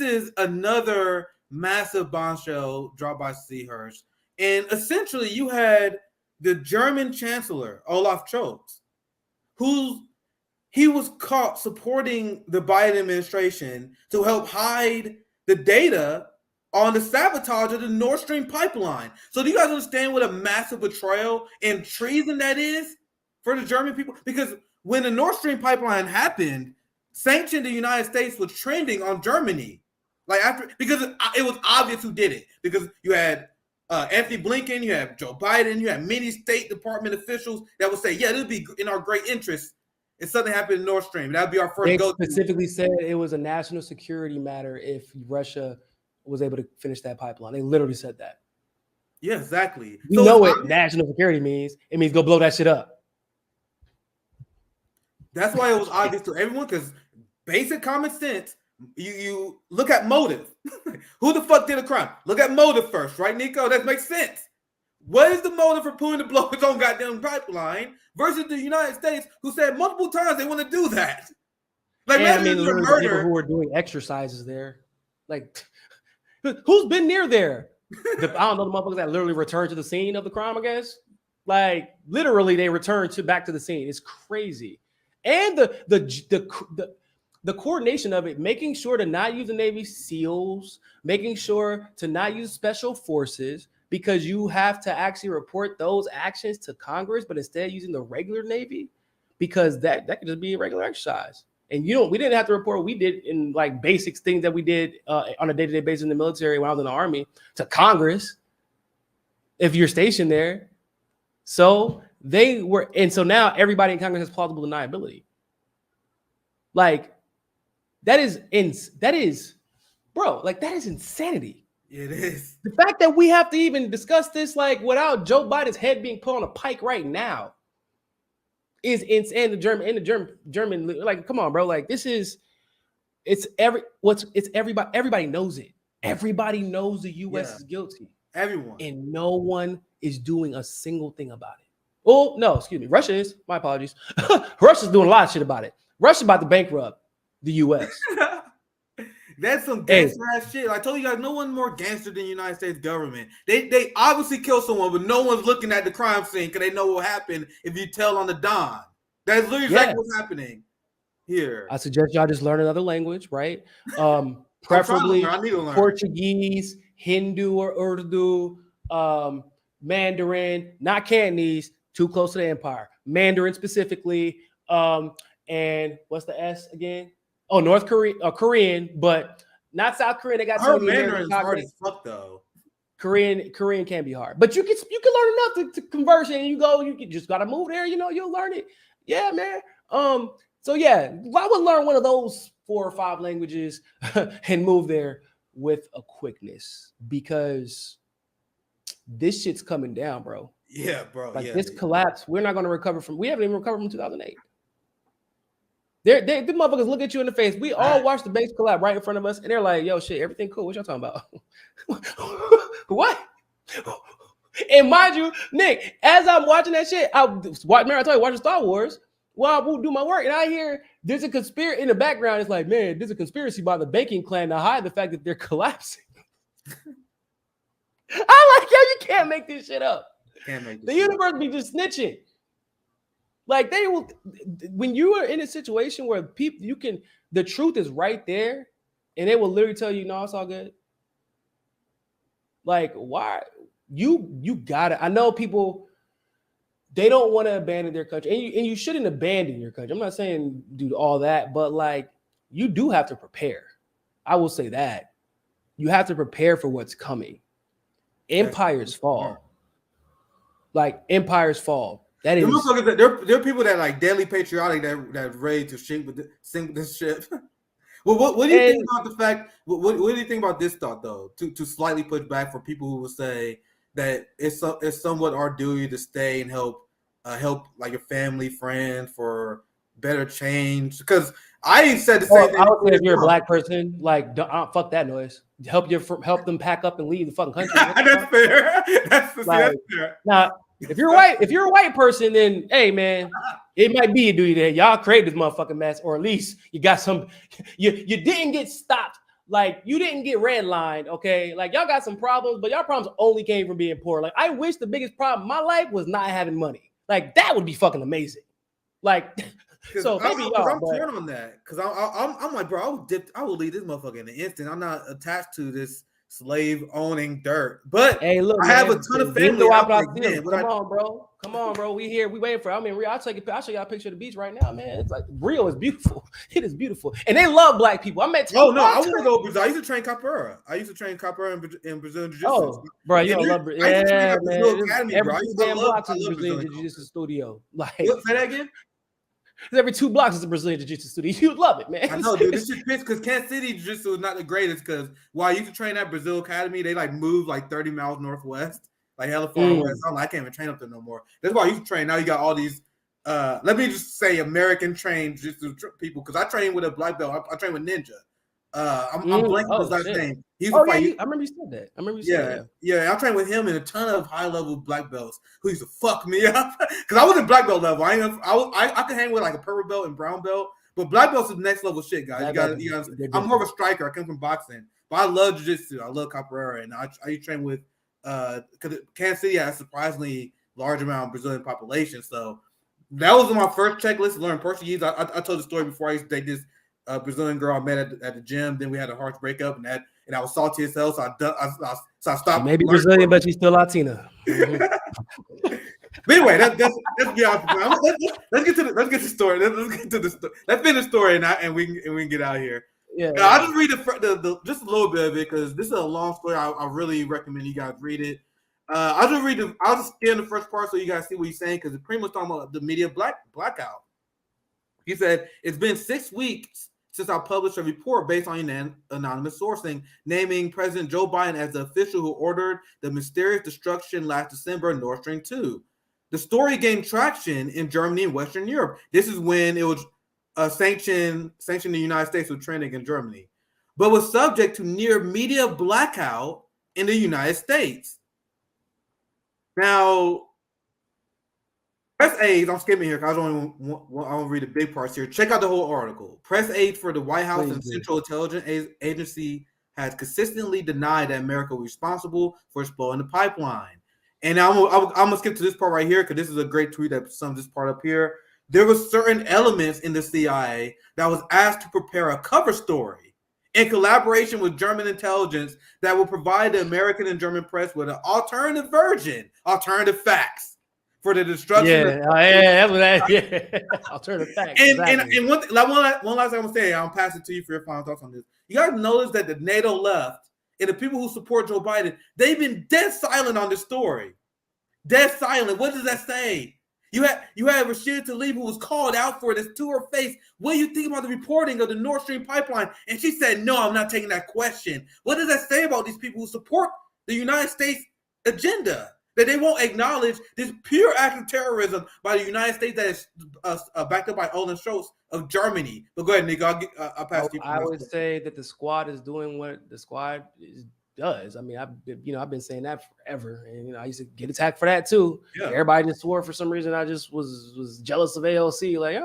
is another massive bombshell dropped by Seymour Hersh. And essentially, you had the German Chancellor, Olaf Scholz, he was caught supporting the Biden administration to help hide the data on the sabotage of the Nord Stream pipeline. So do you guys understand what a massive betrayal and treason that is for the German people? Because when the Nord Stream pipeline happened, sanctioned the United States was trending on Germany. Because it was obvious who did it. Because you had Anthony Blinken, you had Joe Biden, you had many State Department officials that would say, yeah, this would be in our great interest if something happened in Nord Stream. That would be our first go-to. They specifically said it was a national security matter if Russia was able to finish that pipeline. They literally said that. Yeah, exactly. You know what national security means. It means go blow that shit up. That's why it was obvious to everyone, because basic common sense, you look at motive. Who the fuck did a crime? Look at motive first, right, Nico? That makes sense. What is the motive for Putin to blow his own goddamn pipeline versus the United States, who said multiple times they want to do that? Like, I mean, the people who are doing exercises there. Like, who's been near there? I don't know, the motherfuckers that literally returned to the scene of the crime, I guess. Like, literally, they returned back to the scene. It's crazy. And the coordination of it, making sure to not use the Navy SEALs, making sure to not use special forces, because you have to actually report those actions to Congress, but instead using the regular Navy, because that could just be a regular exercise. And we didn't have to report what we did in like basic things that we did on a day-to-day basis in the military when I was in the Army to Congress, if you're stationed there. So they were, and so now everybody in Congress has plausible deniability. Like, that is insanity. It is. The fact that we have to even discuss this, like, without Joe Biden's head being put on a pike right now, is insane. The German, like, come on, bro. Like, everybody knows it. Everybody knows the U.S. is guilty. Everyone. And no one is doing a single thing about it. Oh, no, excuse me. Russia is. My apologies. Russia's doing a lot of shit about it. Russia's about to bankrupt the U.S. That's some gangster ass shit. I told you guys, no one more gangster than the United States government. They obviously killed someone, but no one's looking at the crime scene because they know what happened if you tell on the Don. That's literally exactly what's happening here. I suggest y'all just learn another language, right? Preferably Portuguese, Hindu or Urdu, Mandarin, not Cantonese, too close to the empire. Mandarin specifically, and what's the S again? Oh, North Korea, Korean, but not South Korean. They got so many Mandarin's hard as fuck though. Korean can be hard, but you can learn enough to converse, and you just gotta move there. You'll learn it. Yeah, man. So yeah, I would learn one of those 4 or 5 languages and move there with a quickness, because this shit's coming down, bro. Yeah, bro. Like this collapse, we're not gonna recover from. We haven't even recovered from 2008. The motherfuckers look at you in the face. We all watched the base collapse right in front of us, and they're like, "Yo, shit, everything cool. What y'all talking about?" What? And mind you, Nick, as I'm watching that shit, I told you, watching Star Wars while I will do my work, and I hear there's a conspiracy in the background. It's like, man, there's a conspiracy by the banking clan to hide the fact that they're collapsing. I'm like, yo, you can't make this shit up. The universe be just snitching. Like, they will, when you are in a situation where the truth is right there, and they will literally tell you, no, it's all good. Like, why? You gotta, I know people, they don't want to abandon their country, and you shouldn't abandon your country. I'm not saying do all that, but like, you do have to prepare. I will say that. You have to prepare for what's coming. Empires fall. Like, empires fall. That is. There are people that like deadly patriotic that ready to sink with this ship. Well, what do you think about the fact? What do you think about this thought though? To slightly push back for people who will say that it's somewhat our duty to stay and help like your family, friends for better change. Because I said the same thing. I would say if you're a black person, like, fuck that noise. Help them pack up and leave the fucking country. That's fair. That's fair. Now, if you're a white person, then hey, man, it might be your duty that y'all created this motherfucking mess, or at least you got some. You didn't get stopped Like, you didn't get redlined, okay? Like, y'all got some problems, but y'all problems only came from being poor. Like, I wish the biggest problem in my life was not having money. Like, that would be fucking amazing. Like, so maybe y'all. I'm torn on that because I'm like, bro, I will leave this motherfucker in an instant. I'm not attached to this slave owning dirt, but hey, look, I have a ton of family. Come on, bro. We here. We waiting for. I mean, Rio, I'll show y'all a picture of the beach right now, man. It's like Rio is beautiful. It is beautiful, and they love black people. I met. Oh no, I want to go Brazil. I used to train capoeira. in Brazilian jiu-jitsu. Oh, bro, you don't love Brazil. Yeah, man. Academy, every bro. 2 damn blocks is a Brazilian jiu-jitsu studio. Like, say that again. Every 2 blocks is a Brazilian jiu-jitsu studio. You'd love it, man. I know, dude. This shit pissed because Kansas City jiu-jitsu is not the greatest because while I used to train at Brazil Academy, they like moved like 30 miles northwest, like hella far west. I'm like, I can't even train up there no more. That's why I used to train. Now you got all these, let me just say American trained jiu-jitsu people because I train with a black belt. I train with Ninja. I'm blanking on his last name. I remember you said that. Yeah. I trained with him and a ton of high-level black belts who used to fuck me up because I wasn't black belt level. I could hang with like a purple belt and brown belt, but black belts is next level shit, guys. You got. I'm more of a striker. I come from boxing, but I love jiu-jitsu. I love capoeira, and I train with because Kansas City has a surprisingly large amount of Brazilian population. So that was my first checklist: learn Portuguese. I told the story before. I used to date this Brazilian girl I met at the gym. Then we had a harsh breakup, and I was salty as hell. So I stopped. Maybe Brazilian, but she's still Latina. But anyway, let's get off the point. Let's get to the story. Let's get to the story. Let's finish the story and we can get out of here. Yeah. I'll just read the just a little bit of it because this is a long story. I really recommend you guys read it. I'll just skim the first part so you guys see what he's saying because it's pretty much talking about the media blackout. He said it's been 6 weeks since I published a report based on anonymous sourcing, naming President Joe Biden as the official who ordered the mysterious destruction last December of Nord Stream 2. The story gained traction in Germany and Western Europe. This is when it was sanctioned the United States was trending in Germany, but was subject to near media blackout in the United States. Now, press aides, I'm skimming here because I don't want to read the big parts here. Check out the whole article. Press aides for the White House and Central Intelligence Agency has consistently denied that America was responsible for exploding the pipeline. And I'm gonna skip to this part right here because this is a great tweet that sums this part up here. There were certain elements in the CIA that was asked to prepare a cover story in collaboration with German intelligence that will provide the American and German press with an alternative facts for the destruction. Alternative facts. And one last thing I'm gonna say, I'll pass it to you for your final thoughts on this. You guys notice that the NATO left and the people who support Joe Biden, they've been dead silent on this story. Dead silent. What does that say? You had Rashida Tlaib who was called out for this to her face. What do you think about the reporting of the Nord Stream pipeline? And she said, no, I'm not taking that question. What does that say about these people who support the United States agenda? That they won't acknowledge this pure act of terrorism by the United States that is backed up by Olaf Scholz of Germany. But go ahead, Nick. I'll pass to you. I would say that the squad is doing what the squad does. I mean, I've been saying that forever, and I used to get attacked for that too. Yeah. Everybody just swore for some reason. I just was jealous of AOC. Like,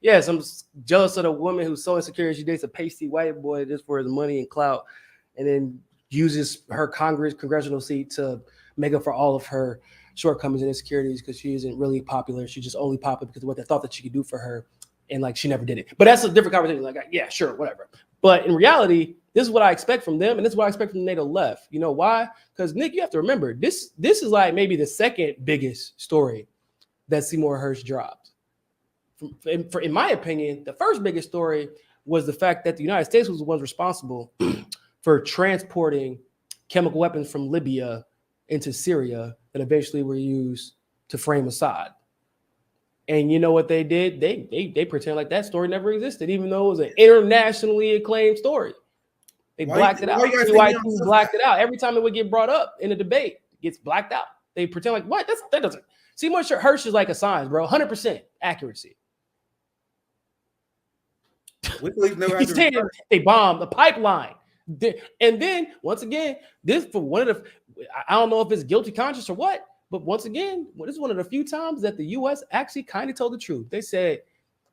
yes, I'm jealous of the woman who's so insecure she dates a pasty white boy just for his money and clout, and then uses her congressional seat to make up for all of her shortcomings and insecurities because she isn't really popular. She's just only popular because of what they thought that she could do for her, and like she never did it. But that's a different conversation. Like, yeah, sure, whatever. But in reality, this is what I expect from them, and this is what I expect from the NATO left. You know why? Because Nick, you have to remember this is like maybe the second biggest story that Seymour Hersh dropped. In my opinion, the first biggest story was the fact that the United States was the ones responsible for transporting chemical weapons from Libya into Syria that eventually were used to frame Assad. And you know what they did? They pretend like that story never existed, even though it was an internationally acclaimed story. They blacked it out. CYT blacked it out. Every time it would get brought up in a debate, it gets blacked out. They pretend like, what? That doesn't. Seymour Hersh is like a science, bro. 100% accuracy. They bombed the pipeline. And then, once again, this for one of the, I don't know if it's guilty conscience or what, but once again, this is one of the few times that the U.S. actually kind of told the truth. They said,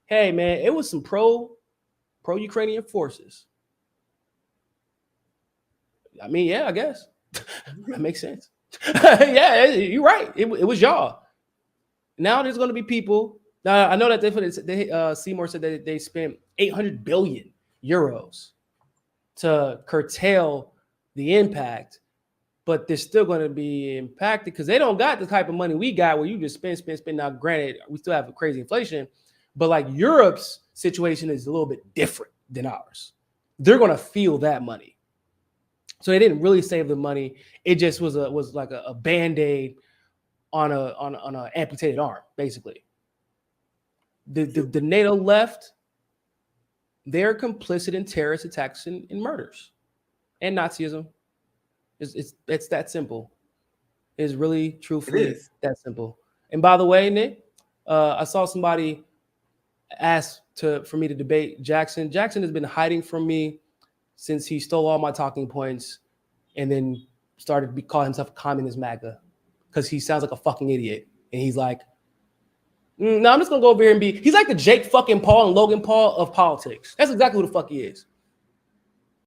hey, man, it was some pro-Ukrainian forces I mean, yeah, I guess that makes sense. Yeah, you're right. It was y'all. Now there's going to be people. Now I know that Seymour said that they spent 800 billion euros to curtail the impact, but they're still going to be impacted because they don't got the type of money we got where you just spend. Now, granted, we still have a crazy inflation, but like Europe's situation is a little bit different than ours. They're going to feel that money. So they didn't really save the money. It just was like a Band-Aid on a amputated arm, basically. The NATO left, they're complicit in terrorist attacks and murders and Nazism. It's that simple. It's really, truthfully, that simple. And by the way, Nick, I saw somebody ask for me to debate Jackson. Jackson has been hiding from me since he stole all my talking points and then started to call himself a communist MAGA because he sounds like a fucking idiot. And he's like, no, I'm just going to go over here and he's like the Jake fucking Paul and Logan Paul of politics. That's exactly who the fuck he is.